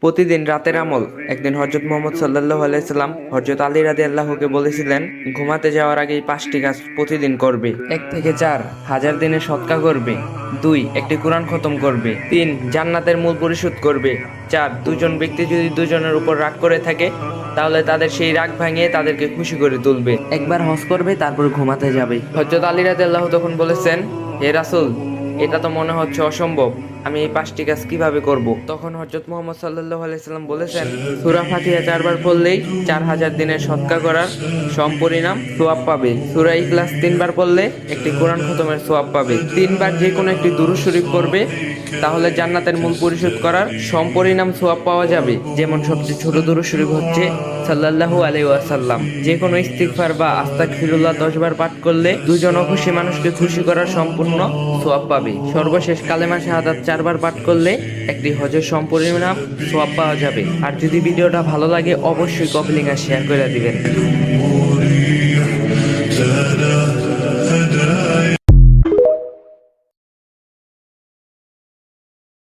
প্রতিদিন রাতের আমল। একদিন হযরত মুহাম্মদ সাল্লাল্লাহু আলাইহি সাল্লাম হযরত আলী রাদিয়াল্লাহুকে বলেছিলেন, ঘুমাতে যাওয়ার আগে এই 5টি কাজ প্রতিদিন করবে। 1 থেকে 4 হাজার দিনের সদকা করবে। 2 একটি কোরআন খতম করবে। 3 জান্নাতের মূল পরিশোধ করবে। 4 দুজন ব্যক্তি যদি দুজনের উপর রাগ করে থাকে তাহলে তাদের সেই রাগ ভাঙিয়ে তাদেরকে খুশি করে তুলবে। একবার হজ করবে, তারপর ঘুমাতে যাবে। হযরত আলী রাদিয়াল্লাহু তখন বলেছেন, হে রাসূল, এটা তো মনে হচ্ছে অসম্ভব, আমি এই 5টি কাজ কিভাবে করব? তখন হযরত মুহাম্মদ সাল্লাল্লাহু আলাইহি সাল্লাম বলেছেন, সূরা ফাতিহা 4 বার পড়লেই 4000 দিনের সদকা করার সমপরিণাম সওয়াব পাবে। সূরা ইখলাস 3 বার পড়লে একটি কোরআন খতমের সওয়াব পাবে। 3 বার যে কোনো একটি দুরূদ শরীফ পড়বে, তাহলে জান্নাতের মূল পরিশোধ করার সমপরিণাম সওয়াব পাওয়া যাবে। যেমন সবচেয়ে ছোট দুরূদ শরীফ হচ্ছে সাল্লাল্লাহু আলাইহি ওয়াসাল্লাম। যে কোনো ইস্তিগফার বা আস্তাগফিরুল্লাহ 10 বার পাঠ করলে দুজন অখুশি মানুষকে খুশি করার সম্পূর্ণ সওয়াব পাবে। সর্বশেষ কালেমা শাহাদাত 4 বার পাঠ করলে একটি হজের সম্পরিণাম সওয়াব পাওয়া যাবে। আর যদি ভিডিওটা ভালো লাগে অবশ্যই কপি লিংক আর শেয়ার করে দিবেন।